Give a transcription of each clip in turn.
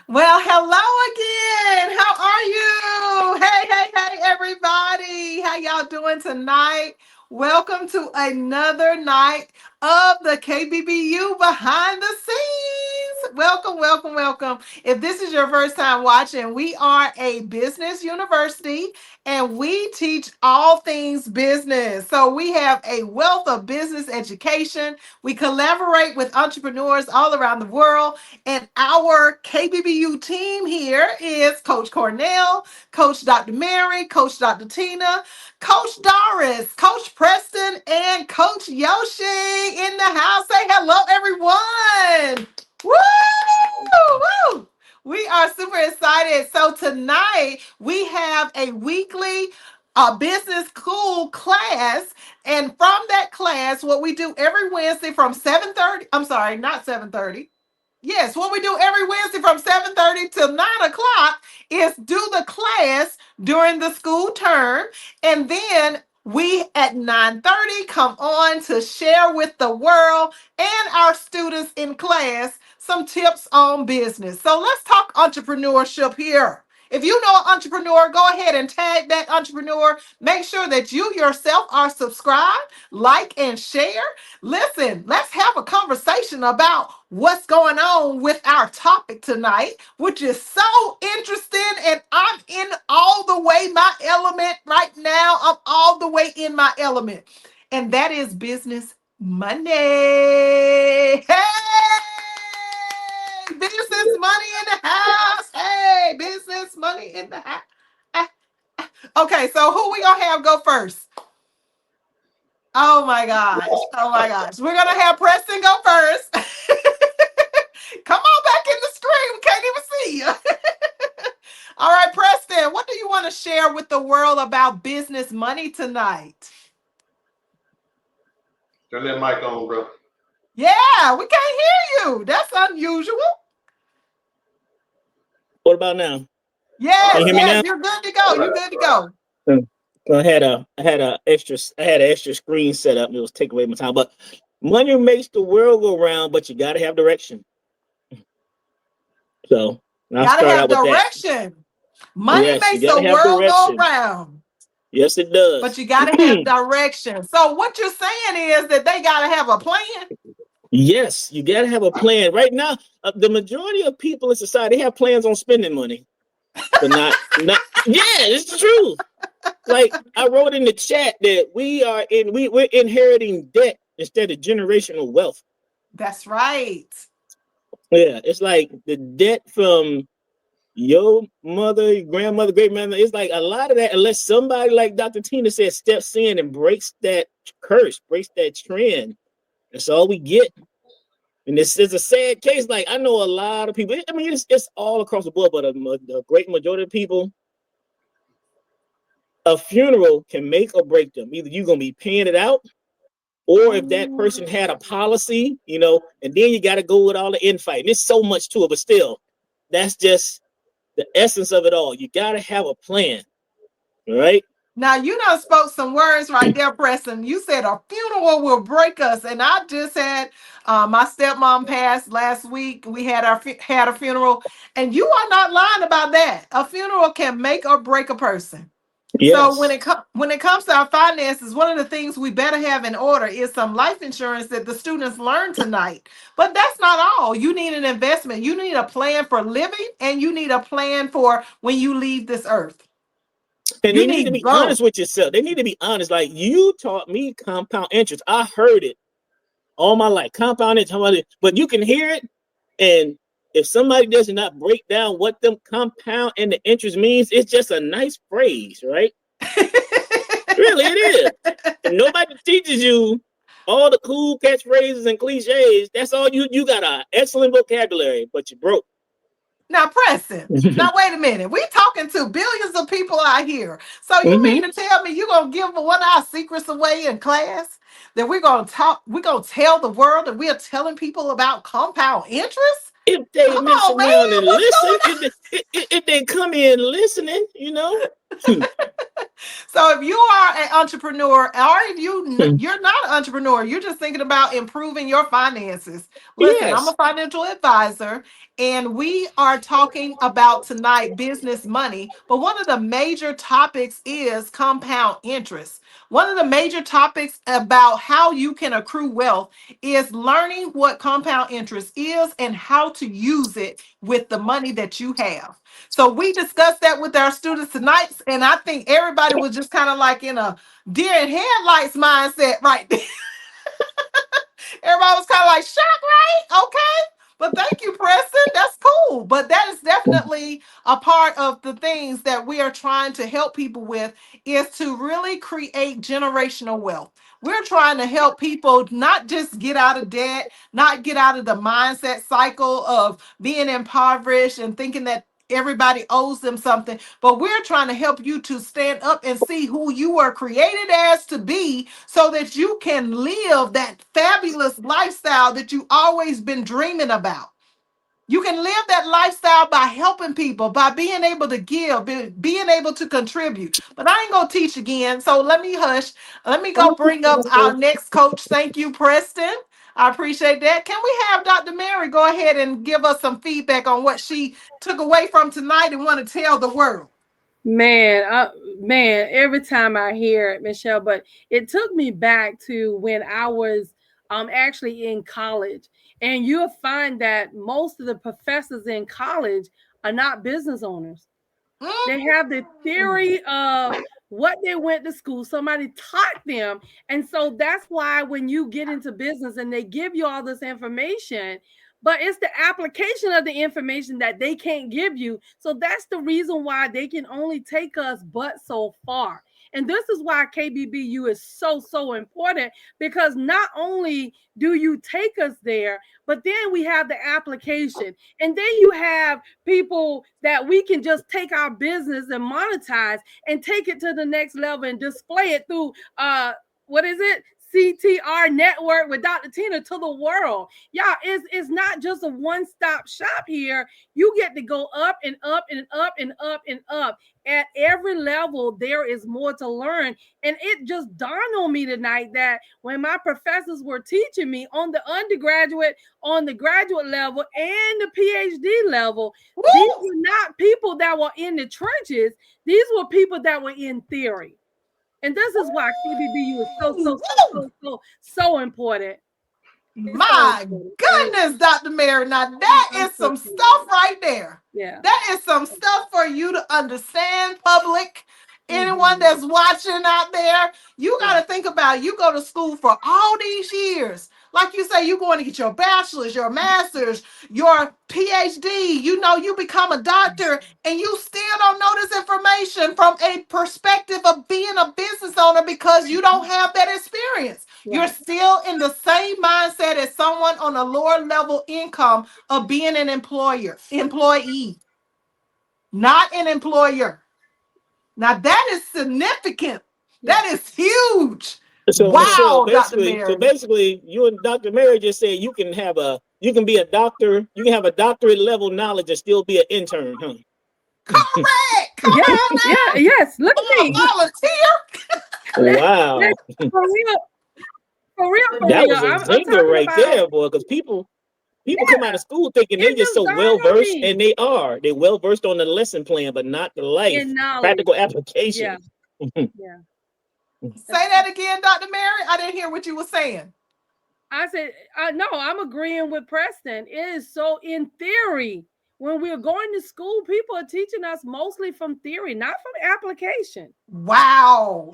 Well, hello again. How are you? Hey, everybody. How y'all doing tonight? Welcome to another night of the KBBU behind the scenes. Welcome. If this is your first time watching, we are a business university and we teach all things business. So we have a wealth of business education. We collaborate with entrepreneurs all around the world. And our KBBU team here is Coach Cornell, Coach Dr. Mary, Coach Dr. Tina, Coach Doris, Coach Preston, and Coach Yoshi in the house. Say hello, everyone. Woo! We are super excited. So tonight we have a weekly business school class. And from that class, what we do every Wednesday from 7:30, I'm sorry, not 7:30. Yes, what we do every Wednesday from 7:30 till 9 o'clock is do the class during the school term. And then we at 9:30 come on to share with the world and our students in class some tips on business. So let's talk entrepreneurship here. If you know an entrepreneur, go ahead and tag that entrepreneur. Make sure that you yourself are subscribed, like, and share. Listen, let's have a conversation about what's going on with our topic tonight, which is so interesting. And I'm in all the way my element right now. I'm all the way in my element. And that is business money. Hey! Business money in the house. Hey, business money in the house. Ah, Okay, so who we gonna have go first? Oh my gosh. Oh my gosh. We're gonna have Preston go first. Come on back in the screen. We can't even see you. All right, Preston, what do you want to share with the world about business money tonight? Turn that mic on, bro. Yeah, we can't hear you. That's unusual. What about now? Can Yes, you hear me now? you're good to go. You're good to go. So I had an extra screen set up and it was taking away my time. But money makes the world go round, but you gotta have direction. So I'll Gotta start have out with that. direction. Money Yes, you makes the gotta have world go direction. round, Yes, it but does. you gotta have direction. So what you're saying is that they gotta have a plan. Yes, you gotta have a plan. Right now, the majority of people in society have plans on spending money, but not. Yeah, it's the truth. Like I wrote in the chat that we're inheriting debt instead of generational wealth. That's right. Yeah, it's like the debt from your mother, your grandmother, great grandmother. It's like a lot of that, unless somebody like Dr. Tina said steps in and breaks that curse, breaks that trend. That's all we get. And this is a sad case. Like I know a lot of people. I mean, it's all across the board, but a great majority of people, a funeral can make or break them. Either you're gonna be paying it out, or if that person had a policy, and then you got to go with all the infighting. There's so much to it, but still, that's just the essence of it all. You got to have a plan, right? Now you done spoke some words right there, Preston. You said a funeral will break us, and I just had my stepmom passed last week. We had had a funeral, and you are not lying about that. A funeral can make or break a person. Yes. So when it comes to our finances, one of the things we better have in order is some life insurance that the students learn tonight. But that's not all. You need an investment. You need a plan for living, and you need a plan for when you leave this earth. And they need to be honest with yourself. They need to be honest. Like you taught me compound interest. I heard it all my life. Compound interest, but you can hear it. And if somebody does not break down what them compound and the interest means, it's just a nice phrase, right? Really, it is. If nobody teaches you all the cool catchphrases and cliches, that's all you got an excellent vocabulary, but you broke. Now, Preston, now wait a minute. We talking to billions of people out here. So you mean to tell me you're going to give one of our secrets away in class? That we're going to tell the world that we are telling people about compound interest? If they mess around and listen, if they come in listening, So if you are an entrepreneur, or if you're not an entrepreneur, you're just thinking about improving your finances. Listen, I'm a Yes. financial advisor, and we are talking about tonight business money. But one of the major topics is compound interest. One of the major topics about how you can accrue wealth is learning what compound interest is and how to use it with the money that you have. So we discussed that with our students tonight, and I think everybody was just kind of like in a deer in headlights mindset right there. Everybody was kind of like shocked, right? Okay. But thank you, Preston. That's cool. But that is definitely a part of the things that we are trying to help people with is to really create generational wealth. We're trying to help people not just get out of debt, not get out of the mindset cycle of being impoverished and thinking that everybody owes them something, but we're trying to help you to stand up and see who you were created as to be so that you can live that fabulous lifestyle that you always been dreaming about. You can live that lifestyle by helping people, by being able to give, being able to contribute. But I ain't gonna teach again, so let me hush. Let me go bring up our next coach. Thank you, Preston. I appreciate that. Can we have Dr. Mary go ahead and give us some feedback on what she took away from tonight and want to tell the world? Man, every time I hear it, Michelle, but it took me back to when I was actually in college. And you'll find that most of the professors in college are not business owners. They have the theory of what they went to school, somebody taught them. And so that's why when you get into business and they give you all this information, but it's the application of the information that they can't give you. So that's the reason why they can only take us but so far. And this is why KBBU is so important, because not only do you take us there, but then we have the application. And then you have people that we can just take our business and monetize and take it to the next level and display it through what is it? CTR network with Dr. Tina to the world. Yeah, it's not just a one-stop shop here. You get to go up and up and up and up and up. At every level, there is more to learn. And it just dawned on me tonight that when my professors were teaching me on the undergraduate, on the graduate level, and the PhD level, Woo! these were not people that were in the trenches. These were people that were in theory. And this is why KBBU is so important. It's so My important. goodness, Dr. Mary. Now that is some stuff right there. Yeah. That is some stuff for you to understand, public. Anyone Mm-hmm. that's watching out there, you got to think about it. You go to school for all these years. Like you say, you're going to get your bachelor's, your master's, your PhD. You know, you become a doctor and you still don't know this information from a perspective of being a business owner because you don't have that experience. You're Right. still in the same mindset as someone on a lower level income of being an employee, not an employer. Now that is significant. Yeah. That is huge. So Michelle, Wow, Dr. basically, Mary. you and Dr. Mary just said you can be a doctor, you can have a doctorate level knowledge and still be an intern, huh? Correct. Come Yeah. on Yeah. now. Yes. Look Come at on, me. volunteer. Wow. For real. For real. For That real. was a I'm zinger talking right about. there, boy, because people come out of school thinking they It just just so dawned well on versed, me and they are. They're well versed on the lesson plan, but not the life in knowledge. practical Yeah. application. Yeah. Say that again, Dr. Mary. I didn't hear what you were saying. I said, no, I'm agreeing with Preston. It is so in theory. When we're going to school, people are teaching us mostly from theory, not from application. Wow.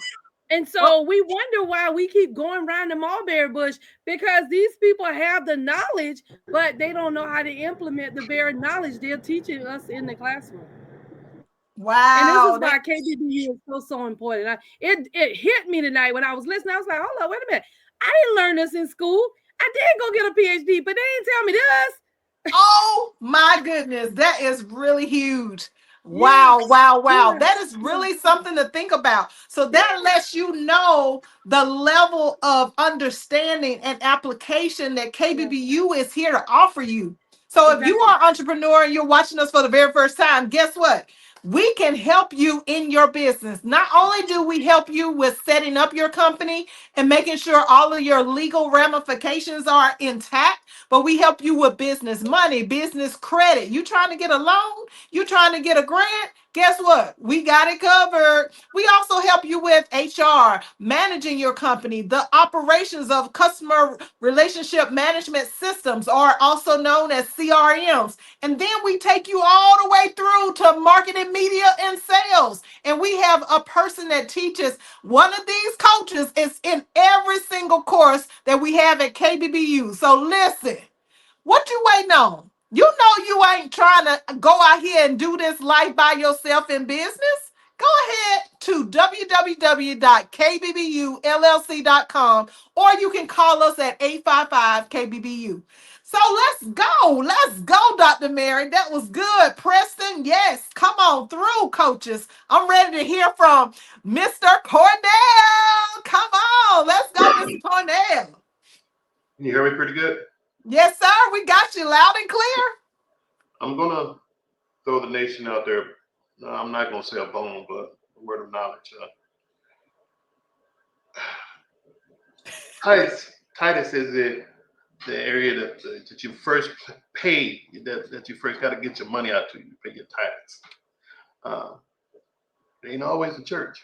And Well, so we wonder why we keep going around the mulberry bush, because these people have the knowledge, but they don't know how to implement the very knowledge they're teaching us in the classroom. And this is wow. why KBBU is so important. It hit me tonight when I was listening. I was like, hold on, wait a minute. I didn't learn this in school. I did go get a PhD, but they didn't tell me this. Oh my goodness, that is really huge. Yeah, Wow, wow, wow. yeah, That is yeah, really something to think about. So that lets you know the level of understanding and application that yeah, KBBU is here to offer you. So if you exactly. are an entrepreneur and you're watching us for the very first time, guess what? we can help you in your business. Not only do we help you with setting up your company and making sure all of your legal ramifications are intact, but we help you with business money, business credit. You trying to get a loan? You trying to get a grant? Guess what? We got it covered. We also help you with HR, managing your company, the operations of customer relationship management systems, are also known as CRMs. And then we take you all the way through to marketing, media, and sales. And we have a person that teaches. One of these coaches is in every single course that we have at KBBU. So listen, what you waiting on? You know you ain't trying to go out here and do this life by yourself in business. Go ahead to www.kbbulllc.com, or you can call us at 855-KBBU. So let's go. Let's go, Dr. Mary. That was good. Preston, yes. Come on through, coaches. I'm ready to hear from Mr. Cornell. Come on. Let's go, Mr. Cornell. Can you hear me pretty good? Yes, sir. We got you loud and clear. I'm going to throw the nation out there. No, I'm not going to say a bone, but a word of knowledge. Titus is the area that you first pay, that you first got to get your money out to. You pay your tithes. It ain't always the church.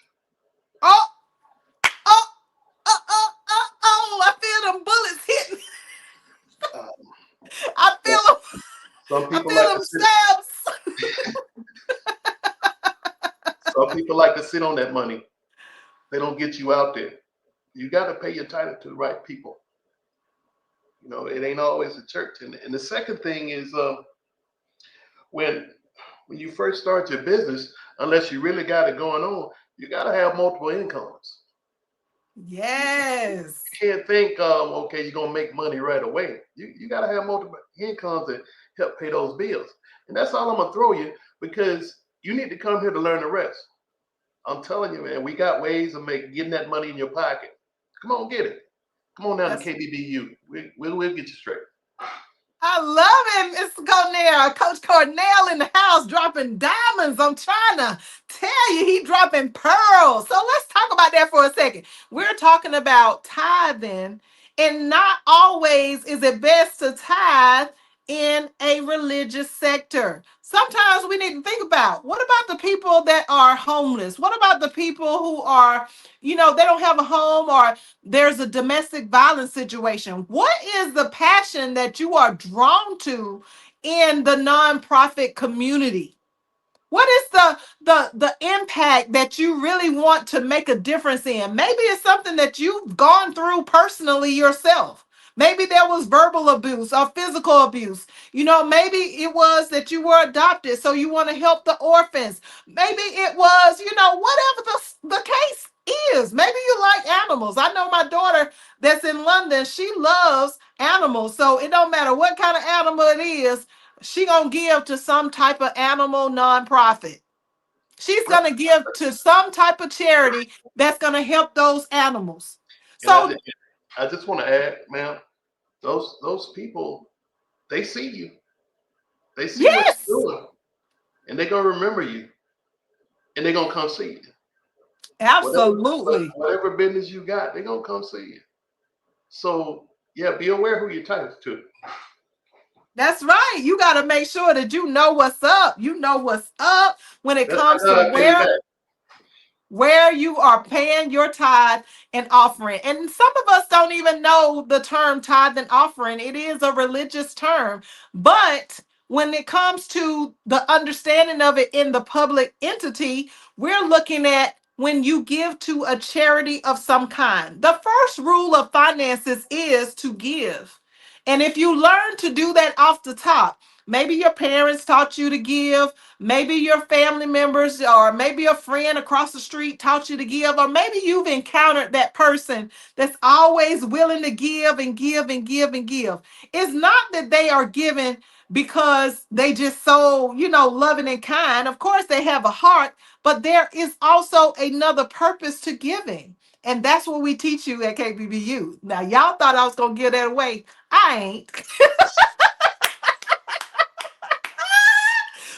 Oh, I feel them bullets hitting. I feel them. Some people I feel like them stabs. Some people like to sit on that money. They don't get you out there. You got to pay your title to the right people. You know, it ain't always the church. And the second thing is when you first start your business, unless you really got it going on, you got to have multiple incomes. Yes. You can't think, okay, you're going to make money right away. You got to have multiple incomes that help pay those bills. And that's all I'm going to throw you, because you need to come here to learn the rest. I'm telling you, man, we got ways of getting that money in your pocket. Come on, get it. Come on down to KBBU. We'll get you straight. I love it, Mr. Cornell. Coach Cornell in the house dropping diamonds. I'm trying to tell you, he dropping pearls. So let's talk about that for a second. We're talking about tithing, and not always is it best to tithe in a religious sector. Sometimes we need to think about, what about the people that are homeless? What about the people who are, they don't have a home, or there's a domestic violence situation? What is the passion that you are drawn to in the nonprofit community? What is the impact that you really want to make a difference in? Maybe it's something that you've gone through personally yourself. Maybe there was verbal abuse or physical abuse. Maybe it was that you were adopted, so you want to help the orphans. Maybe it was, whatever the case is. Maybe you like animals. I know my daughter that's in London, she loves animals. So it don't matter what kind of animal it is, she gonna give to some type of animal nonprofit. She's gonna give to some type of charity that's gonna help those animals. So I just want to add, ma'am, those people, they see you. They see what you're doing, and they're gonna remember you, and they're gonna come see you. Absolutely. Whatever business you got, they're gonna come see you. So yeah, be aware who you're tied to. That's right. You got to make sure that you know what's up. You know what's up when it comes to where you are paying your tithe and offering. And some of us don't even know the term tithe and offering. It is a religious term. But when it comes to the understanding of it in the public entity, we're looking at when you give to a charity of some kind. The first rule of finances is to give. And if you learn to do that off the top, maybe your parents taught you to give, maybe your family members, or maybe a friend across the street taught you to give, or maybe you've encountered that person that's always willing to give and give and give and give. It's not that they are giving because they just so, loving and kind. Of course, they have a heart, but there is also another purpose to giving. And that's what we teach you at KBBU. Now, y'all thought I was going to give that away. I ain't.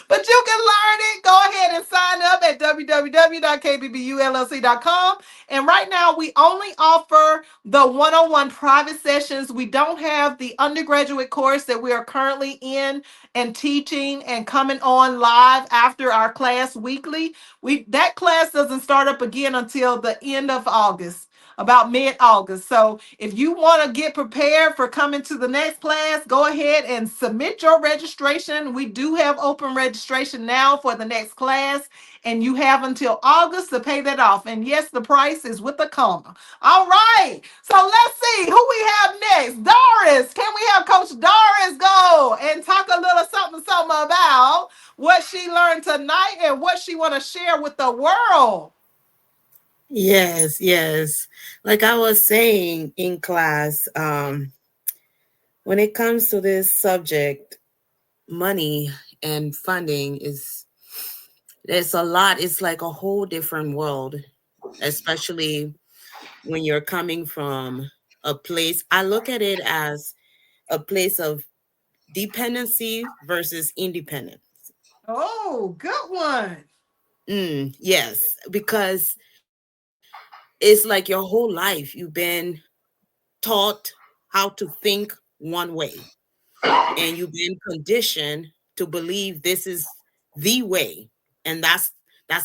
But you can learn it. Go ahead can sign up at www.kbbullc.com. And right now, we only offer the one-on-one private sessions. We don't have the undergraduate course that we are currently in and teaching and coming on live after our class weekly. That class doesn't start up again until the end of August, about mid-August. So if you want to get prepared for coming to the next class, go ahead and submit your registration. We do have open registration now for the next class, and you have until August to pay that off. And yes, the price is with a comma. All right. So let's see who we have next. Doris. Can we have Coach Doris go and talk a little something about what she learned tonight and what she want to share with the world? Yes, yes. Like I was saying in class, when it comes to this subject, money and funding is it's a lot. It's like a whole different world, especially when you're coming from a place. I look at it as a place of dependency versus independence. Oh, good one. Yes, because it's like your whole life you've been taught how to think one way, and you've been conditioned to believe this is the way, and that's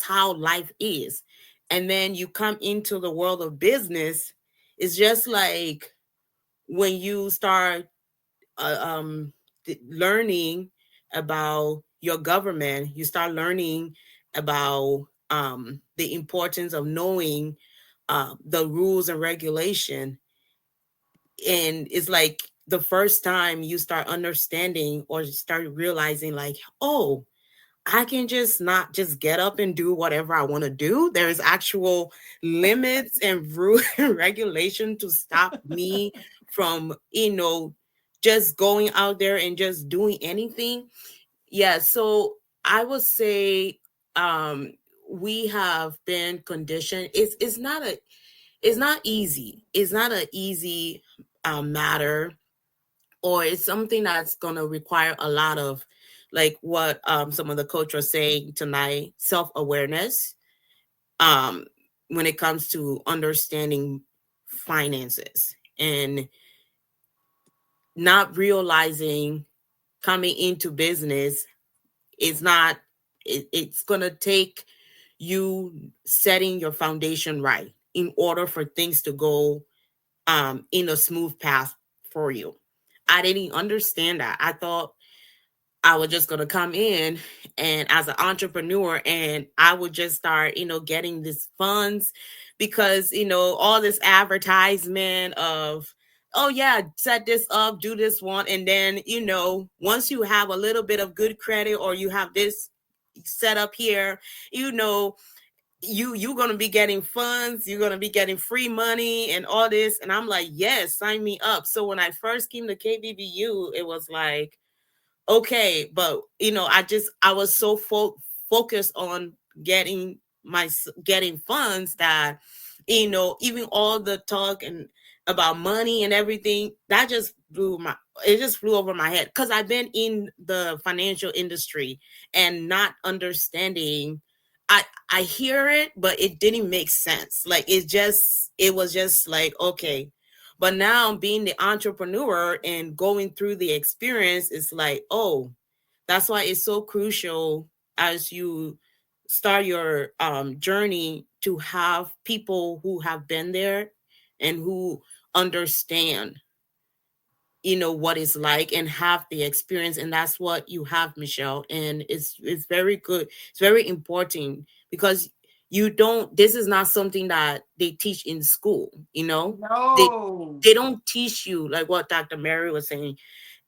how life is. And then you come into the world of business. It's just like when you start uh, um learning about your government, you start learning about the importance of knowing the rules and regulation. And it's like the first time you start understanding or start realizing, like, oh, I can just not just get up and do whatever I want to do. There's actual limits and rule and regulation to stop me from, just going out there and just doing anything. Yeah. So I would say um we have been conditioned. It's not easy. It's not an easy matter, or it's something that's going to require a lot of, like what some of the coach was saying tonight, self-awareness um, when it comes to understanding finances, and not realizing coming into business is not, it's going to take you setting your foundation right in order for things to go in a smooth path for you. I didn't understand that. I thought I was just going to come in and as an entrepreneur, and I would just start, getting these funds because, all this advertisement of, oh yeah, set this up, do this one. And then, once you have a little bit of good credit, or you have this set up here, you're going to be getting funds, you're going to be getting free money and all this. And I'm like, yes, sign me up. So when I first came to KBBU, it was like, okay, but I was so focused on getting funds that, even all the talk and about money and everything, that just flew over my head, because I've been in the financial industry and not understanding. I hear it, but it didn't make sense. Like it was just like, okay. But now being the entrepreneur and going through the experience, it's like, oh, that's why it's so crucial as you start your journey to have people who have been there and who understand, what it's like and have the experience. And that's what you have, Michelle. And it's very good. It's very important, because this is not something that they teach in school. they No. they don't teach you, like what Dr. Mary was saying.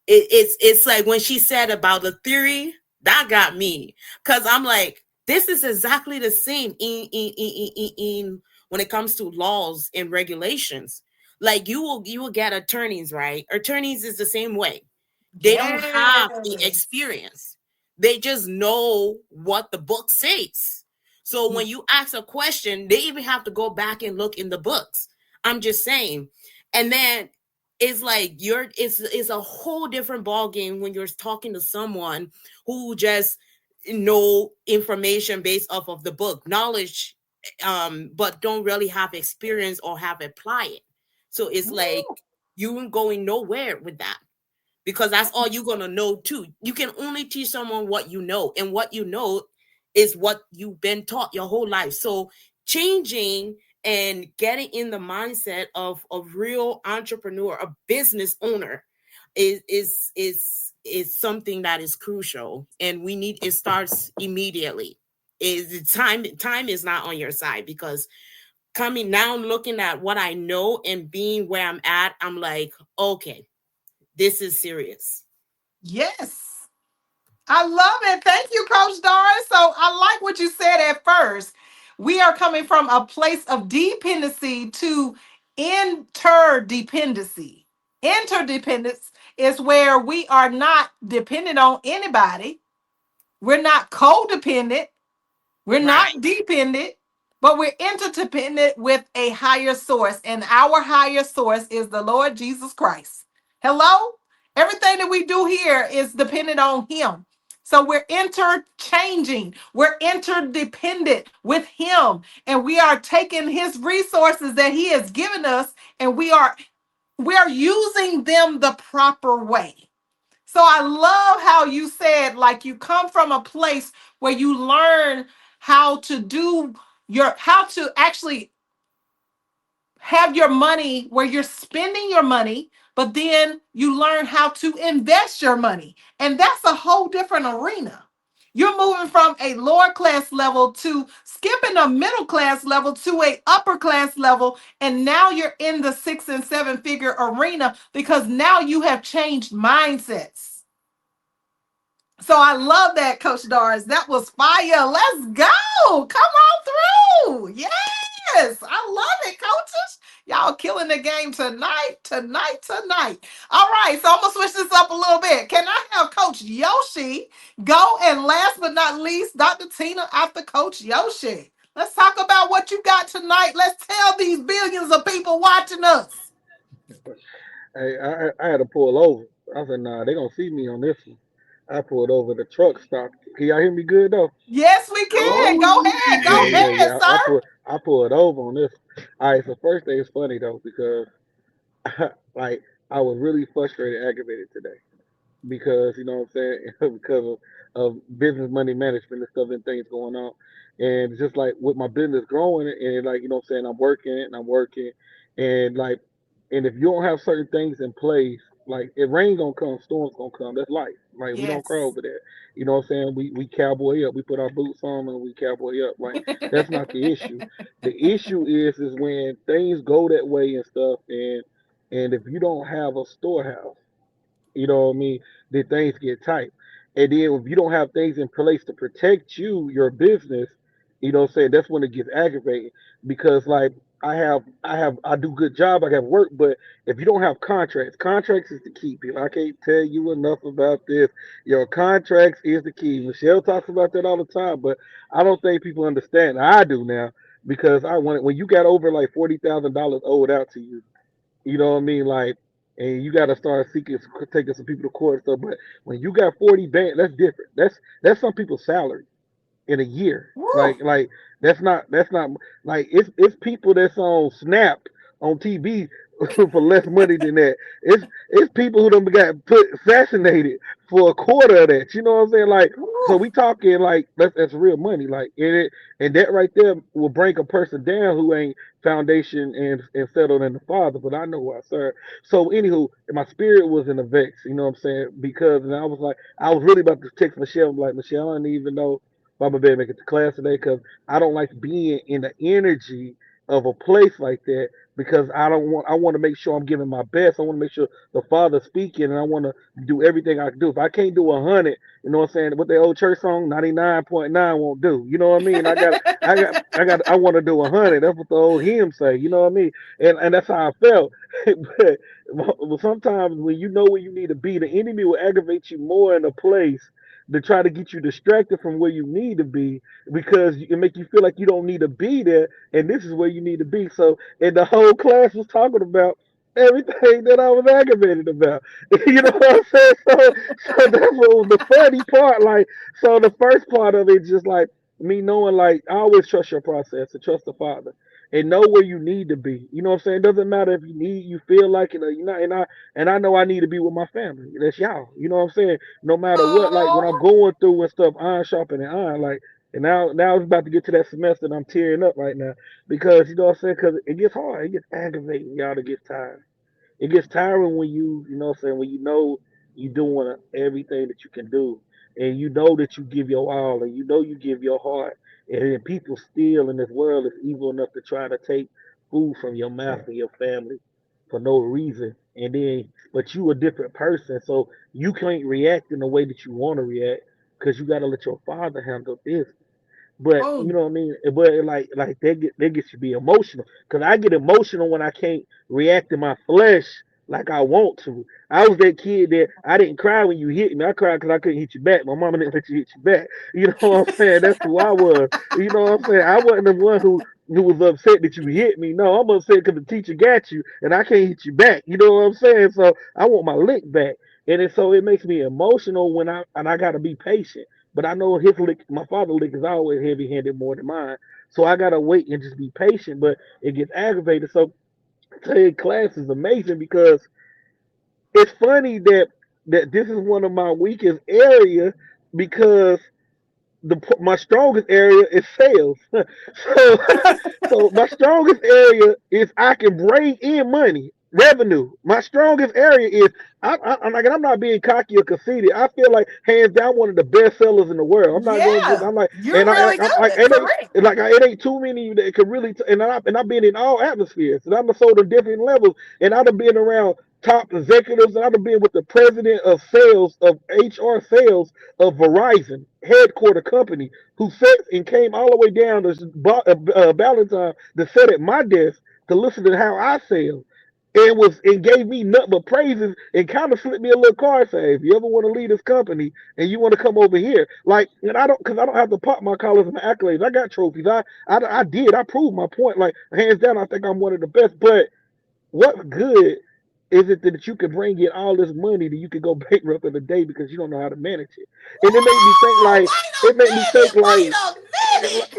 It's like when she said about the theory, that got me, because I'm like, this is exactly the same in when it comes to laws and regulations. Like you will get attorneys, right? Attorneys is the same way. They don't have the Yes. experience. They just know what the book says. So when you ask a question, they even have to go back and look in the books. I'm just saying. And then it's like it's a whole different ball game when you're talking to someone who just know information based off of the book, knowledge, but don't really have experience or have applied it. So it's like you ain't going nowhere with that, because that's all you're gonna know too. You can only teach someone what you know, and what you know is what you've been taught your whole life. So changing and getting in the mindset of a real entrepreneur, a business owner, is something that is crucial, and we need it starts immediately. Is time is not on your side, because coming now looking at what I know and being where I'm at, I'm like, okay, this is serious. Yes. I love it. Thank you, Coach Doris. So I like what you said at first. We are coming from a place of dependency to interdependency. Interdependence is where we are not dependent on anybody. We're not codependent. We're Right. not dependent, but we're interdependent with a higher source. And our higher source is the Lord Jesus Christ. Hello? Everything that we do here is dependent on Him. So we're interchanging, we're interdependent with Him, and we are taking His resources that He has given us, and we are using them the proper way. So I love how you said, like, you come from a place where you learn how to do how to actually have your money where you're spending your money, but then you learn how to invest your money. And that's a whole different arena. You're moving from a lower class level to skipping a middle class level to a upper class level. And now you're in the 6 and 7 figure arena because now you have changed mindsets. So I love that, Coach Doris. That was fire. Let's go. Come on through. Yes. I love it, coaches. Y'all killing the game tonight, tonight, tonight. All right. So I'm going to switch this up a little bit. Can I have Coach Yoshi go? And last but not least, Dr. Tina after Coach Yoshi. Let's talk about what you got tonight. Let's tell these billions of people watching us. Hey, I had to pull over. I said, nah, they gonna see me on this one. I pulled over. The truck stopped. Can y'all hear me good though? Yes, we can. Go Oh ahead. Go Yeah, yeah, ahead, yeah. sir. I pulled over on this. All right. So first thing is funny though because like I was really frustrated, aggravated today because you know what I'm saying because of business money management and stuff and things going on, and just like with my business growing and like you know what I'm saying I'm working and like and if you don't have certain things in place, like if rain gonna come, storms gonna come, that's life. Like we don't cry Yes. over that. You know what I'm saying? We cowboy up, we put our boots on and we cowboy up. Like that's not the issue. The issue is when things go that way and stuff, and if you don't have a storehouse, you know what I mean, then things get tight. And then if you don't have things in place to protect you, your business, you know what I'm saying, that's when it gets aggravating. Because like I do good job, I got work, but if you don't have contracts is the key. People, I can't tell you enough about this. Your contracts is the key. Michelle talks about that all the time, but I don't think people understand. I do now because I when you got over like $40,000 owed out to you, you know what I mean? Like, and you got to start taking some people to court and stuff. But when you got 40 band, that's different. That's some people's salary in a year. Woo. Like that's not like it's people that's on Snap on TV for less money than that. It's people who done got put assassinated for a quarter of that. You know what I'm saying? Like so Woo. we talking like that's real money. Like and that right there will bring a person down who ain't foundation and settled in the Father. But I know who I serve. So anywho, my spirit was in a vex. You know what I'm saying? Because and I was like I was really about to text Michelle. I'm like Michelle, I don't even know Mama Bear make it to class today because I don't like being in the energy of a place like that because I want to make sure I'm giving my best. I want to make sure the Father's speaking and I want to do everything I can do. If I can't do 100, you know what I'm saying? What the old church song 99.9 won't do. You know what I mean? I want to do 100. That's what the old hymn say. You know what I mean? And that's how I felt. But sometimes when you know where you need to be, the enemy will aggravate you more in a place to try to get you distracted from where you need to be because it make you feel like you don't need to be there and this is where you need to be. So and the whole class was talking about everything that I was aggravated about. You know what I'm saying? So that's what was the funny part. Like, so the first part of it, just like me knowing, like, I always trust your process and trust the Father and know where you need to be. You know what I'm saying? It doesn't matter if you feel like it or you're not. And I know I need to be with my family. That's y'all. You know what I'm saying? No matter what, like when I'm Oh, going through and stuff, iron sharpening iron, like. And now it's about to get to that semester, and I'm tearing up right now because you know what I'm saying. Because it gets hard, it gets aggravating, y'all. To get tired. It gets tiring when you know what I'm saying, when you know you doing everything that you can do, and you know that you give your all, and you know you give your heart, and then people still in this world is evil enough to try to take food from your mouth and your family for no reason, and then but you a different person, so you can't react in the way that you want to react because you got to let your father handle this. But oh, you know what I mean. But like that gets you be emotional because I get emotional when I can't react to my flesh like I want to. I was that kid that I didn't cry when you hit me. I cried because I couldn't hit you back. My mama didn't let you hit you back. You know what I'm saying? That's who I was. You know what I'm saying? I wasn't the one who was upset that you hit me. No, I'm upset because the teacher got you and I can't hit you back. You know what I'm saying? So I want my lick back. So it makes me emotional when I gotta be patient. But I know his lick, my father lick is always heavy handed more than mine. So I gotta wait and just be patient. But it gets aggravated. So today class is amazing because it's funny that this is one of my weakest area because my strongest area is sales. so so my strongest area is I can bring in money, revenue. My strongest area is I'm like, and I'm not being cocky or conceited. I feel like hands down one of the best sellers in the world. I'm not going to. yeah. I'm like, You're and really I'm like, good. Correct. it ain't too many that can really. And I've been in all atmospheres, and I'm sold on different levels, and I've been around top executives, and I've been with the president of sales of HR sales of Verizon headquarter company who sat and came all the way down to Valentine to sit at my desk to listen to how I sell. And gave me nothing but praises and kind of slipped me a little card saying, if you ever want to lead this company and you want to come over here, like, and I don't have to pop my collars and my accolades. I got trophies. I proved my point. Like, hands down, I think I'm one of the best. But what good is it that you can bring in all this money that you could go bankrupt in a day because you don't know how to manage it? And it made me think Whoa, like wait a it made me think minute. like Wait a minute.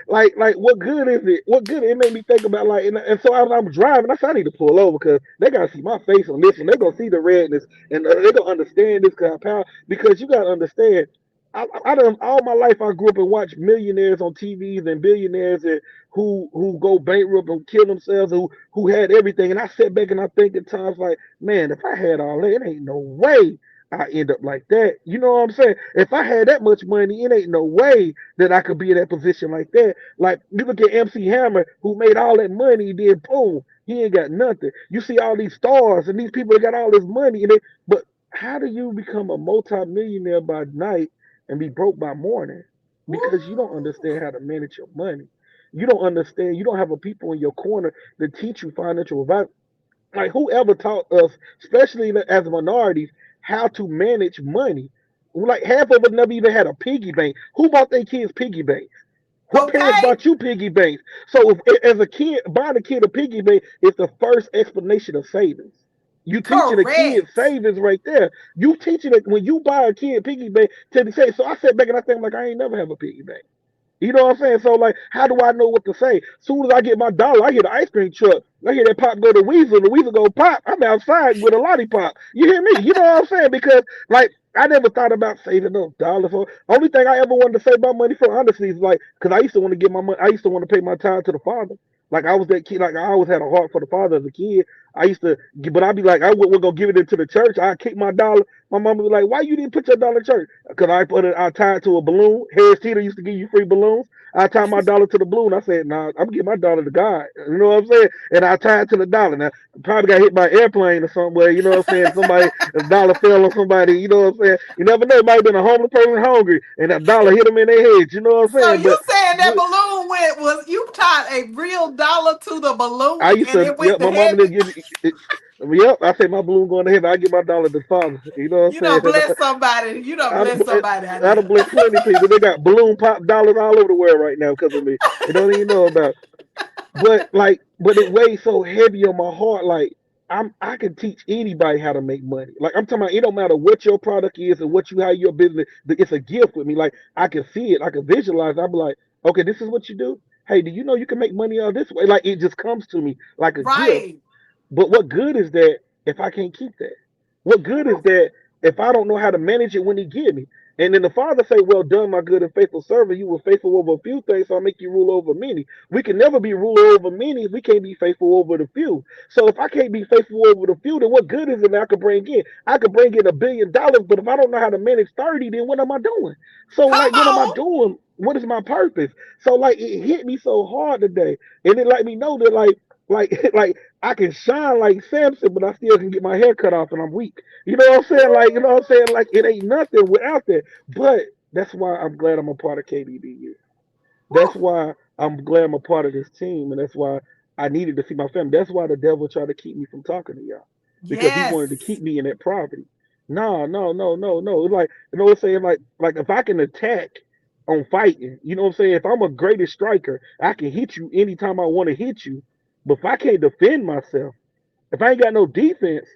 like what good is it? What good? It made me think about like and so as I'm driving, I said I need to pull over because they gotta see my face on this one. They're gonna see the redness and they're gonna understand this kind of power because you gotta understand. I done all my life. I grew up and watched millionaires on TVs and billionaires and who go bankrupt and kill themselves, who had everything. And I sit back and I think at times like, man, if I had all that, it ain't no way I end up like that. You know what I'm saying? If I had that much money, it ain't no way that I could be in that position like that. Like you look at MC Hammer, who made all that money, then boom, he ain't got nothing. You see all these stars and these people that got all this money, but how do you become a multi-millionaire by night and be broke by morning? Because you don't understand how to manage your money. You don't understand. You don't have a people in your corner that teach you financial advice. Like whoever taught us, especially as minorities, how to manage money. Like half of us never even had a piggy bank. Who bought their kids piggy banks? What parents Okay. bought you piggy banks? So if as a kid, buying a kid a piggy bank is the first explanation of savings. You teaching a kid Correct. savings right there. You teaching it when you buy a kid piggy bank to say. So I sat back and I think like I ain't never have a piggy bank. You know what I'm saying? So like, how do I know what to say? As soon as I get my dollar, I hear the ice cream truck. I hear that pop go to Weasel. The Weasel go pop. I'm outside with a lollipop. You hear me? You know what I'm saying? Because like I never thought about saving no dollars. For only thing I ever wanted to save my money for, honestly, is like because I used to want to get my money. I used to want to pay my time to the father. Like I was that kid. Like I always had a heart for the father as a kid. I used to, but I'd be like, I would go give it into the church. I kick my dollar. My mom would be like, "Why you didn't put your dollar in church?" Because I put it. I tied it to a balloon. Harris Teeter used to give you free balloons. I tied my dollar to the balloon. I said, "Nah, I'm gonna give my dollar to God." You know what I'm saying? And I tied it to the dollar. Now, probably got hit by an airplane or somewhere. You know what I'm saying? Somebody, a dollar fell on somebody. You know what I'm saying? You never know. It might have been a homeless person hungry, and a dollar hit them in their head. You know what I'm So saying? you But saying that balloon went was you tied a real dollar to the I balloon used and to, it went yep, to my mama heaven? didn't give me. Yep, I say my balloon going to heaven. I get my dollar to the father. You know what I'm You saying? don't bless somebody. You don't I, bless somebody out I done there. blessed plenty of people. They got balloon pop dollars all over the world right now because of me. They don't even know about. But like but it weighs so heavy on my heart. Like I can teach anybody how to make money. Like I'm talking about, it don't matter what your product is and what you how your business. It's a gift with me. Like I can see it, I can visualize. I'm like, okay, this is what you do. Hey, do you know you can make money out this way? Like it just comes to me like a gift. Right. But what good is that if I can't keep that? What good is that if I don't know how to manage it when he give me? And then the father say, well done, my good and faithful servant. You were faithful over a few things, so I'll make you rule over many. We can never be ruler over many if we can't be faithful over the few. So if I can't be faithful over the few, then what good is it that I could bring in? I could bring in $1 billion, but if I don't know how to manage 30, then what am I doing? So Come like, what am I on. doing? What is my purpose? So like, it hit me so hard today, and it let me know that like I can shine like Samson, but I still can get my hair cut off and I'm weak. You know what I'm saying? Like, you know what I'm saying? Like, it ain't nothing without that. But that's why I'm glad I'm a part of KBBU. Woo. That's why I'm glad I'm a part of this team, and that's why I needed to see my family. That's why the devil tried to keep me from talking to y'all, because he wanted to keep Yes. me in that poverty. No, no, no, no, no. It's like, you know what I'm saying? Like if I can attack on fighting, you know what I'm saying? If I'm a greatest striker, I can hit you anytime I want to hit you. But if I can't defend myself, if I ain't got no defense,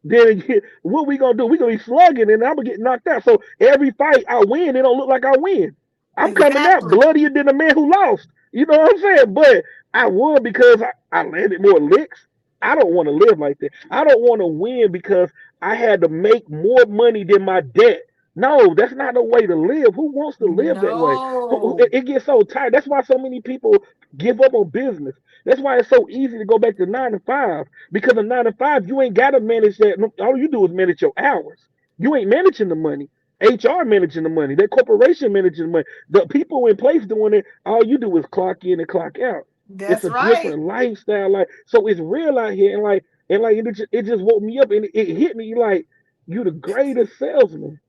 then what we gonna do? We gonna be slugging, and I'm gonna get knocked out. So every fight I win, it don't look like I win. I'm coming out Exactly. bloodier than the man who lost. You know what I'm saying? But I won because I landed more licks. I don't want to live like that. I don't want to win because I had to make more money than my debt. No, that's not the way to live. Who wants to live that way? No. It gets so tired. That's why so many people give up on business. That's why it's so easy to go back to 9 to 5. Because of 9 to 5, you ain't gotta manage that. All you do is manage your hours. You ain't managing the money. HR managing the money. That corporation managing the money. The people in place doing it. All you do is clock in and clock out. It's That's a right. different lifestyle. Like, so it's real out here, and it just woke me up, and it hit me like, you the greatest salesman.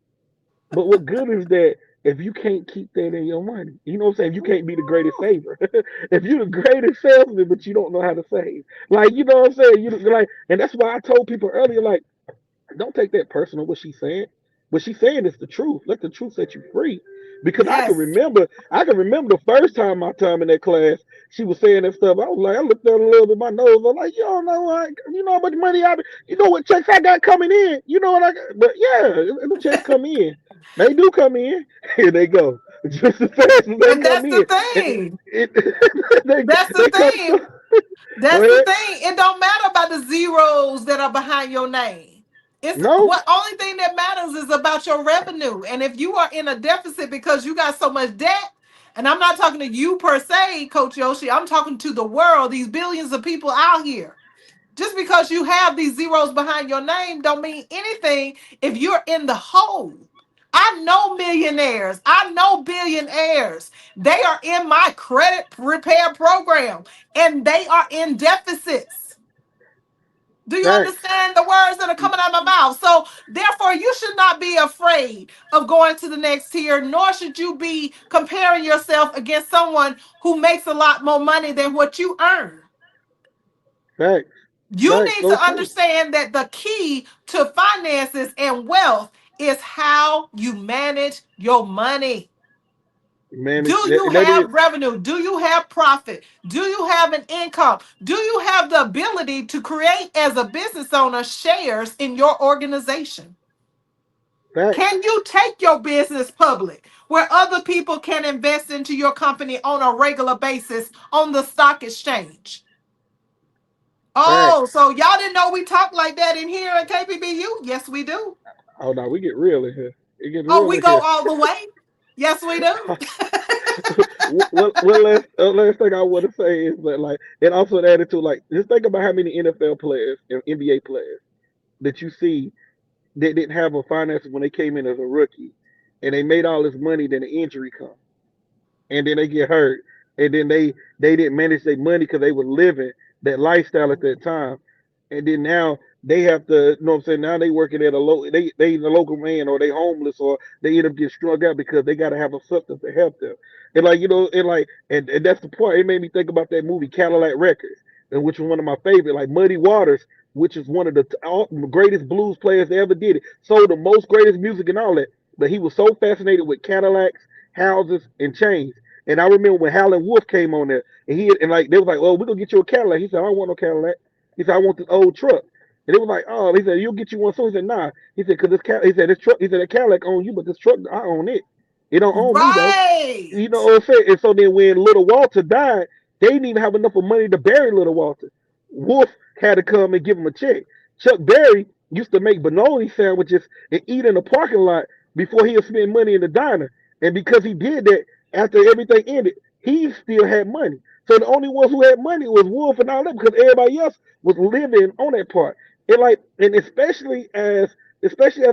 But what good is that if you can't keep that in your money? You know what I'm saying? You can't be the greatest Woo. saver. If you're the greatest salesman, but you don't know how to save. Like, you know what I'm saying? And that's why I told people earlier, like, don't take that personal what she's saying. What she's saying is the truth. Let the truth set you free. Because Yes. I can remember the first time in that class, she was saying that stuff. I was like, I looked at her a little bit, my nose. I'm like, you don't know, you know how much money you know what checks I got coming in. You know what I got, but yeah, the checks come in. They do come in. Here they go, just as fast as they And come that's the in. And thing. it, That's the they come so. thing. Go That's the ahead. thing. It don't matter about the zeros that are behind your name. It's No, what only thing that matters is about your revenue. And if you are in a deficit because you got so much debt, and I'm not talking to you per se, Coach Yoshi, I'm talking to the world, these billions of people out here. Just because you have these zeros behind your name don't mean anything if you're in the hole. I know millionaires. I know billionaires. They are in my credit repair program and they are in deficits. Do you facts. understand the words that are coming out of my mouth? So, therefore, you should not be afraid of going to the next tier, nor should you be comparing yourself against someone who makes a lot more money than what you earn. Facts. You Facts. need So to true. understand that the key to finances and wealth is how you manage your money. Man, Do you that is have revenue? Do you have profit? Do you have an income? Do you have the ability to create, as a business owner, shares in your organization? facts. Can you take your business public where other people can invest into your company on a regular basis on the stock exchange? Oh, Facts. so y'all didn't know we talk like that in here at KBBU? Yes, we do. Oh no, we get real in here. It get Oh, real we in go here. all the way? Yes, we do. What last thing I want to say is that, like, and also the attitude, like, just think about how many NFL players and NBA players that you see that didn't have a finance when they came in as a rookie, and they made all this money, then the injury comes, and then they get hurt, and then they didn't manage their money because they were living that lifestyle at that time, and then now they have to, you know what I'm saying? Now they working at a they the local man, or they homeless, or they end up getting strung out because they got to have a substance to help them, and like, and that's the part. It made me think about that movie Cadillac Records, and which was one of my favorite, like Muddy Waters, which is one of the greatest blues players that ever did it, sold the most greatest music and all that, but he was so fascinated with Cadillacs, houses, and chains. And I remember when Howlin' Wolf came on there, and like they was like, "Oh, we're gonna get you a Cadillac." He said, "I don't want no Cadillac." He said, "I want this old truck." And it was like, "Oh," he said, "You'll get you one soon." He said, "Nah." He said, "Cause he said this truck." He said, "The Cadillac own you, but this truck I own it. It don't own me though." Right. You know what I'm saying? And so then when Little Walter died, they didn't even have enough of money to bury Little Walter. Wolf had to come and give him a check. Chuck Berry used to make bologna sandwiches and eat in the parking lot before he'd spend money in the diner. And because he did that, after everything ended, he still had money. So the only ones who had money was Wolf and all that because everybody else was living on that part. And especially as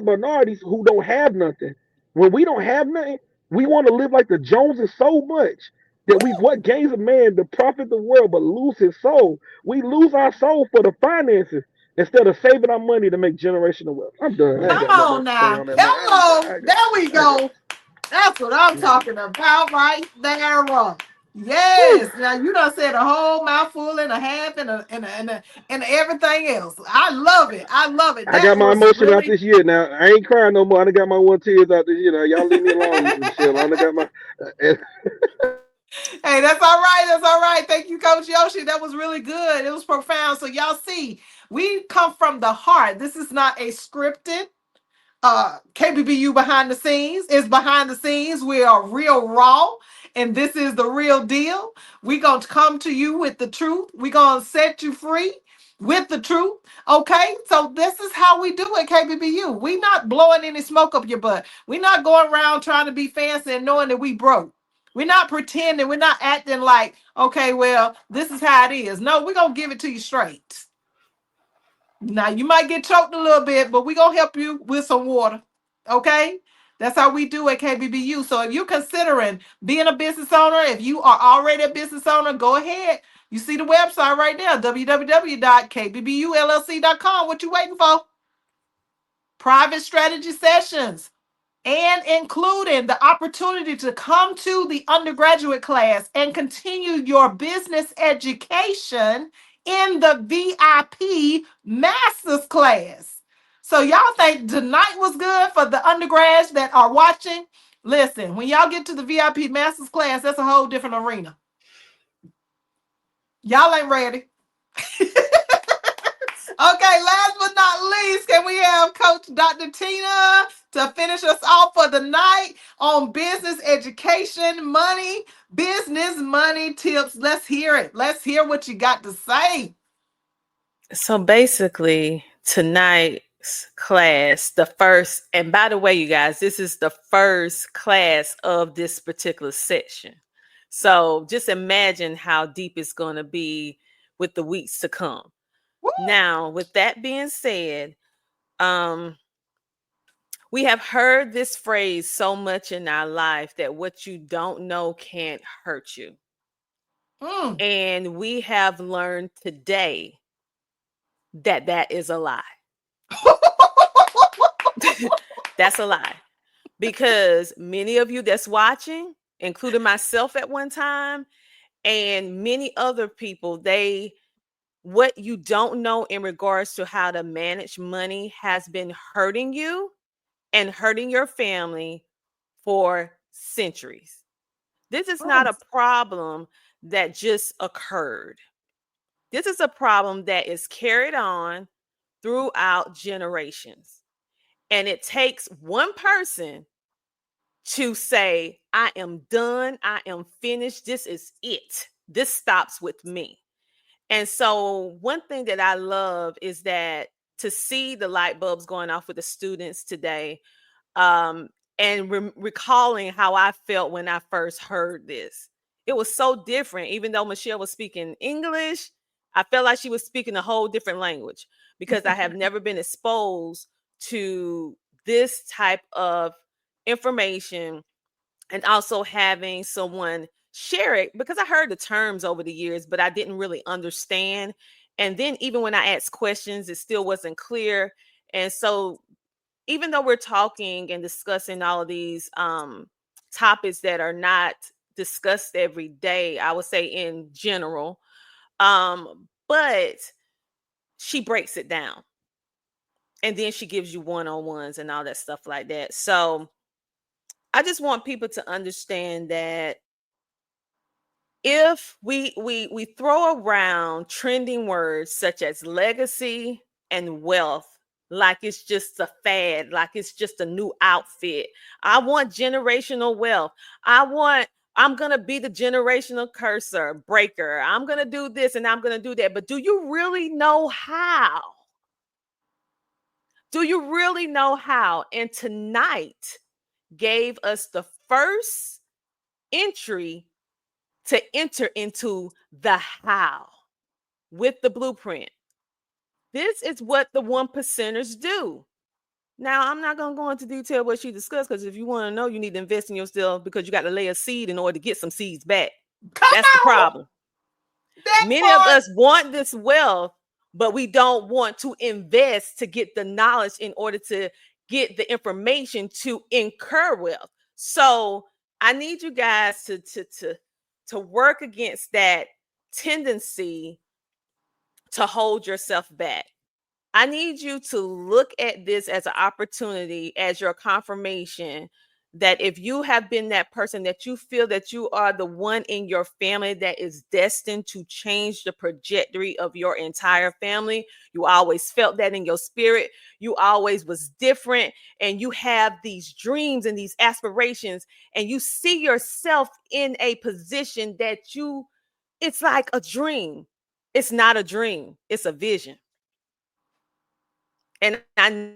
minorities who don't have nothing. When we don't have nothing, we want to live like the Joneses so much that what gains a man to profit the world but lose his soul? We lose our soul for the finances instead of saving our money to make generational wealth. I'm done. I ain't Come got nothing on else to say now. on that, man. Hello. There we go. That's what I'm talking about right there. Whew. Yes. Now you done said a whole mouthful and a half and everything else. I love it. I love it. I That got my was emotion out really this year. Now I ain't crying no more. I done got my one tears out this year. Now y'all leave me alone, Michelle. I done got my. Hey, that's all right. That's all right. Thank you, Coach Yoshi. That was really good. It was profound. So y'all see, we come from the heart. This is not a scripted KBBU behind the scenes. Is behind the scenes. We are real raw, and this is the real deal. We're going to come to you with the truth. We're going to set you free with the truth. Okay, so this is how we do it, KBBU. We not blowing any smoke up your butt. We're not going around trying to be fancy and knowing that we broke. We're not pretending. We're not acting like, okay, well, this is how it is. No, we're going to give it to you straight. Now you might get choked a little bit, but we're gonna help you with some water. Okay? That's how we do at KBBU. So if you're considering being a business owner, if you are already a business owner, go ahead. You see the website right there, www.kbbullc.com. What you waiting for? Private strategy sessions and including the opportunity to come to the undergraduate class and continue your business education in the VIP master's class. So y'all think tonight was good for the undergrads that are watching? Listen, when y'all get to the VIP master's class, that's a whole different arena. Y'all ain't ready. Okay, last but not least, can we have Coach Dr. Tina to finish us off for the night on business education, business money tips? Let's hear it. Let's hear what you got to say. So basically, tonight's class, the first, and by the way, you guys, this is the first class of this particular section. So just imagine how deep it's going to be with the weeks to come. Woo! Now, with that being said, we have heard this phrase so much in our life that what you don't know can't hurt you. And we have learned today that that is a lie. That's a lie. Because many of you that's watching, including myself at one time, and many other people, what you don't know in regards to how to manage money has been hurting you and hurting your family for centuries. This is not a problem that just occurred. This is a problem that is carried on throughout generations. And it takes one person to say, I am done, I am finished, this is it. This stops with me. And so one thing that I love is that to see the light bulbs going off with the students today, and recalling how I felt when I first heard this. It was so different. Even though Michelle was speaking English, I felt like she was speaking a whole different language because I have never been exposed to this type of information, and also having someone share it, because I heard the terms over the years, but I didn't really understand. And then even when I asked questions, it still wasn't clear. And so even though we're talking and discussing all of these topics that are not discussed every day, I would say in general, but she breaks it down. And then she gives you one-on-ones and all that stuff like that. So I just want people to understand that if we throw around trending words such as legacy and wealth like it's just a fad, like it's just a new outfit. I want generational wealth. I'm going to be the generational cursor breaker. I'm going to do this and I'm going to do that. But do you really know how? Do you really know how? And tonight gave us the first entry to enter into the how with the blueprint. This is what the 1%ers do. Now, I'm not going to go into detail what she discussed, because if you want to know, you need to invest in yourself, because you got to lay a seed in order to get some seeds back. That's the problem. Many of us want this wealth, but we don't want to invest to get the knowledge in order to get the information to incur wealth. So I need you guys to work against that tendency to hold yourself back. I need you to look at this as an opportunity, as your confirmation that if you have been that person that you feel that you are the one in your family that is destined to change the trajectory of your entire family, you always felt that in your spirit, you always was different, and you have these dreams and these aspirations, and you see yourself in a position that it's like a dream. It's not a dream, it's a vision. And I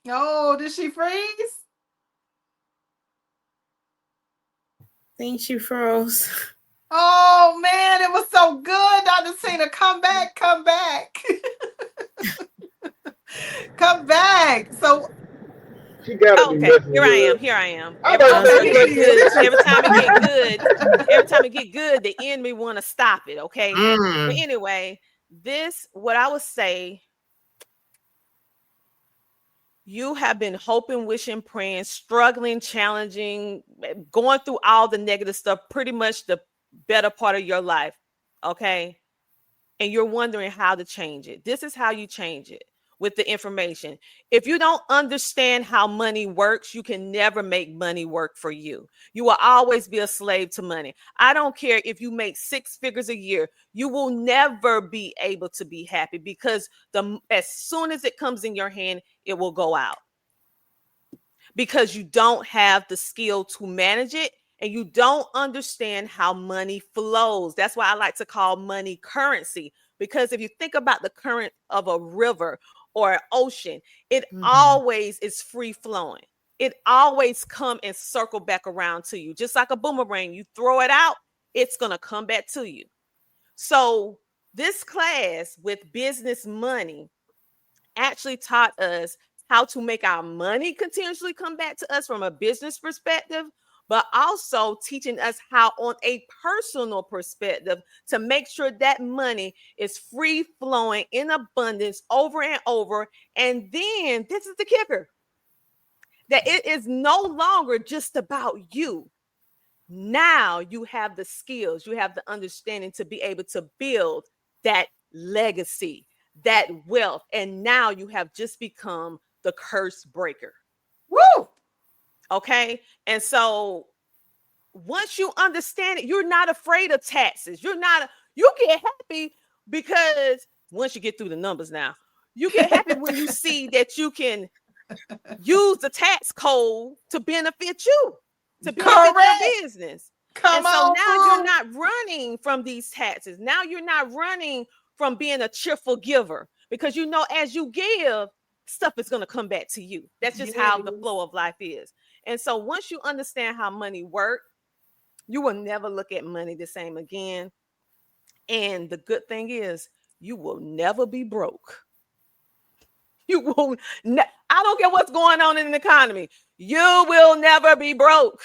Oh, did she freeze? I think she froze. Oh man, it was so good, Dr. Tina. Come back, come back. Come back. So She gotta be okay, messing with here I am. I Every about time to it say, get good, every time it get good, the enemy want to stop it. Okay. But anyway, what I would say, you have been hoping, wishing, praying, struggling, challenging, going through all the negative stuff, pretty much the better part of your life. Okay. And you're wondering how to change it. This is how you change it, with the information. If you don't understand how money works, you can never make money work for you. You will always be a slave to money. I don't care if you make 6 figures a year, you will never be able to be happy, because as soon as it comes in your hand, it will go out, because you don't have the skill to manage it, and you don't understand how money flows. That's why I like to call money currency, because if you think about the current of a river or an ocean, it always is free flowing. It always come and circle back around to you, just like a boomerang. You throw it out, it's going to come back to you. So this class with business money actually taught us how to make our money continuously come back to us from a business perspective, but also teaching us how, on a personal perspective, to make sure that money is free flowing in abundance over and over. And then this is the kicker, that it is no longer just about you. Now you have the skills, you have the understanding to be able to build that legacy, that wealth. And now you have just become the curse breaker. woo! Okay. And so once you understand it, you're not afraid of taxes. You get happy, because once you get through the numbers now, you get happy when you see that you can use the tax code to benefit you, to benefit your business. Come And so on, now you're not running from these taxes. Now you're not running from being a cheerful giver, because you know, as you give, stuff is going to come back to you. That's just how the flow of life is. And so once you understand how money works, you will never look at money the same again. And the good thing is, you will never be broke. You will I don't care what's going on in the economy. You will never be broke.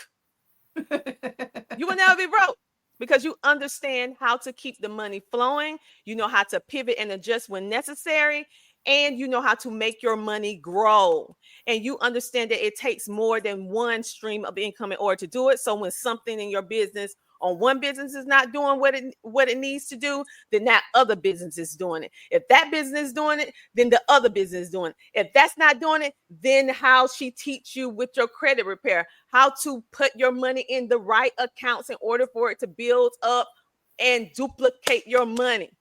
You will never be broke, because you understand how to keep the money flowing. You know how to pivot and adjust when necessary. And you know how to make your money grow. And you understand that it takes more than one stream of income in order to do it. So when something in your business on one business is not doing what it needs to do, then that other business is doing it. If that business is doing it, then the other business is doing it. If that's not doing it, then how she teach you with your credit repair, how to put your money in the right accounts in order for it to build up and duplicate your money.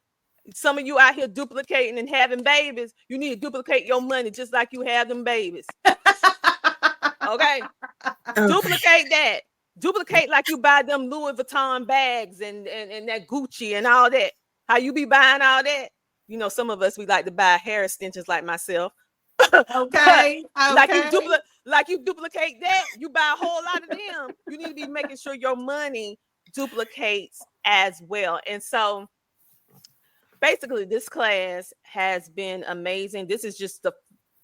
Some of you out here duplicating and having babies, you need to duplicate your money just like you have them babies. Okay? Duplicate that. Duplicate like you buy them Louis Vuitton bags and that Gucci and all that. How you be buying all that? You know, some of us, we like to buy hair extensions like myself. Okay. Like you duplicate that, you buy a whole lot of them. You need to be making sure your money duplicates as well. And so basically, this class has been amazing. This is just the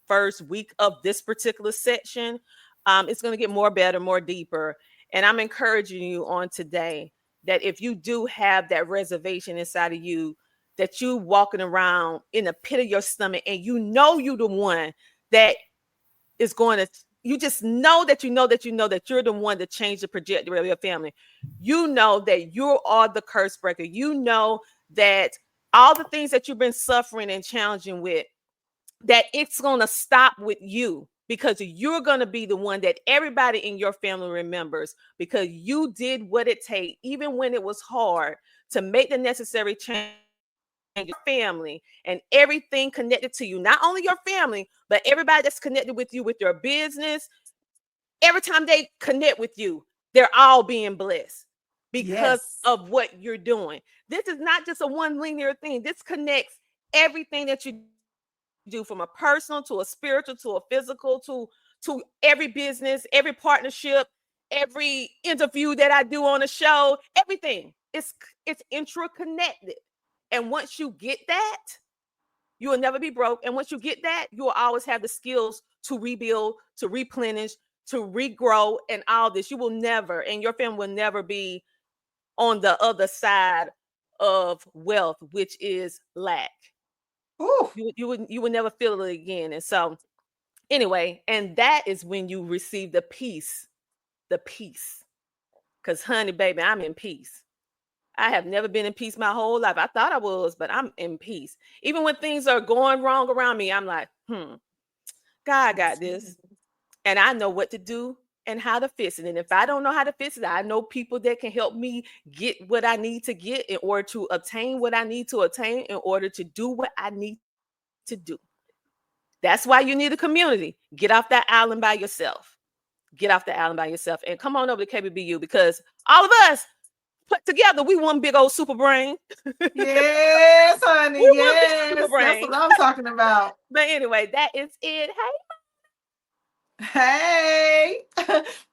first week of this particular section. It's going to get more better, more deeper. And I'm encouraging you on today that if you do have that reservation inside of you, that you walking around in the pit of your stomach and you know you're the one that is going to, you just know that you're the one to change the trajectory of your family. You know that you are the curse breaker. You know that all the things that you've been suffering and challenging with, that it's going to stop with you, because you're going to be the one that everybody in your family remembers, because you did what it takes, even when it was hard, to make the necessary change in your family and everything connected to you. Not only your family, but everybody that's connected with you, with your business. Every time they connect with you, they're all being blessed because of what you're doing. This is not just a one linear thing. This connects everything that you do, from a personal to a spiritual to a physical to every business, every partnership, every interview that I do on a show. Everything it's interconnected. And once you get that, you will never be broke. And once you get that, you will always have the skills to rebuild, to replenish, to regrow, and all this. You will never, and your family will never be on the other side of wealth, which is lack. You would never feel it again. And so anyway, and that is when you receive the peace. Because honey, baby, I'm in peace. I have never been in peace my whole life. I thought I was, but I'm in peace. Even when things are going wrong around me, I'm like, God got this. And I know what to do and how to fix it. And if I don't know how to fix it, I know people that can help me get what I need to get in order to obtain what I need to attain, in order to do what I need to do. That's why you need a community. Get off that island by yourself. And come on over to KBBU, because all of us put together, we one big old super brain. Yes, honey. Yes, that's what I'm talking about. But anyway, that is it. Hey,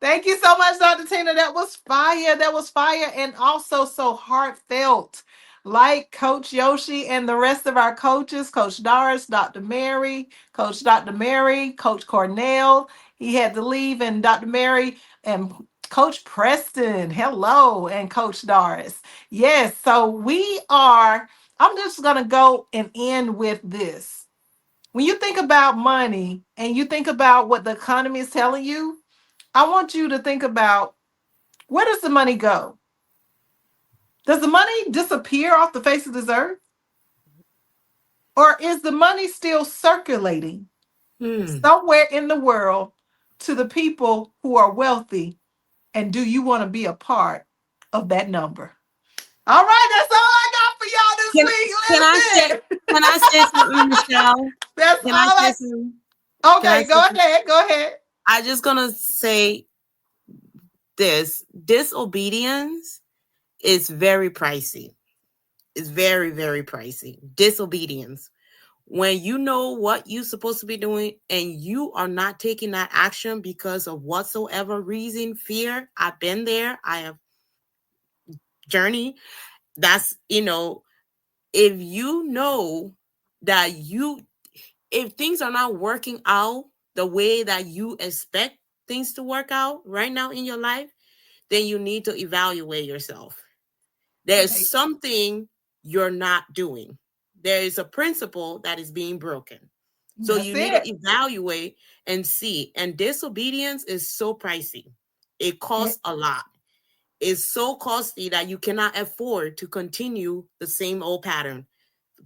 thank you so much, Dr. Tina. That was fire, and also so heartfelt. Like Coach Yoshi and the rest of our coaches, Coach Doris, Dr. Mary, Coach Dr. Mary, Coach Cornell. He had to leave, and Dr. Mary and Coach Preston. Hello, and Coach Doris. Yes, so I'm just gonna go and end with this. When you think about money and you think about what the economy is telling you, I want you to think about, where does the money go? Does the money disappear off the face of this earth? Or is the money still circulating somewhere in the world to the people who are wealthy? And do you want to be a part of that number? All right, that's all I got for y'all this week. Can I say something, Michelle? That's can all I say something? Okay, go ahead. I'm just gonna say this: disobedience is very pricey. It's very, very pricey. Disobedience. When you know what you're supposed to be doing and you are not taking that action because of whatsoever reason, fear. I've been there. I have journey. That's, if you know that if things are not working out the way that you expect things to work out right now in your life, then you need to evaluate yourself. There's something you're not doing. There is a principle that is being broken. So you need to evaluate and see. And disobedience is so pricey. It costs a lot. is so costly that you cannot afford to continue the same old pattern.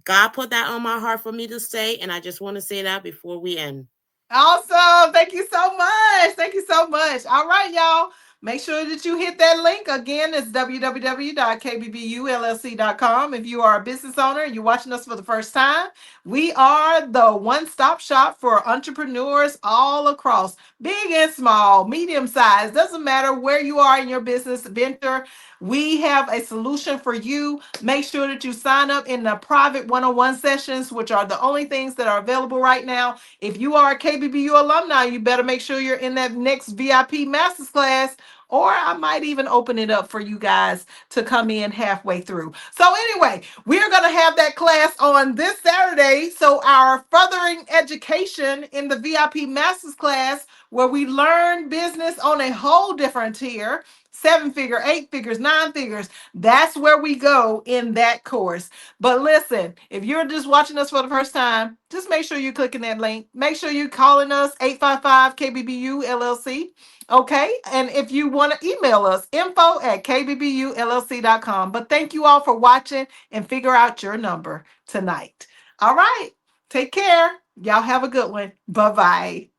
God put that on my heart for me to say, and I just want to say that before we end. Awesome. Thank you so much. Thank you so much. All right, y'all. Make sure that you hit that link. Again, it's www.kbbulllc.com. If you are a business owner and you're watching us for the first time, we are the one-stop shop for entrepreneurs all across, big and small, medium size. Doesn't matter where you are in your business venture. We have a solution for you. Make sure that you sign up in the private one-on-one sessions, which are the only things that are available right now. If you are a KBBU alumni, you better make sure you're in that next VIP Masters class, or I might even open it up for you guys to come in halfway through. So anyway, we're going to have that class on this Saturday. So our furthering education in the VIP Masters class, where we learn business on a whole different tier, 7-figure, 8 figures, 9 figures. That's where we go in that course. But listen, if you're just watching us for the first time, just make sure you're clicking that link. Make sure you're calling us 855 KBBU LLC. Okay. And if you want to email us, info@kbbulllc.com. But thank you all for watching and figure out your number tonight. All right. Take care. Y'all have a good one. Bye-bye.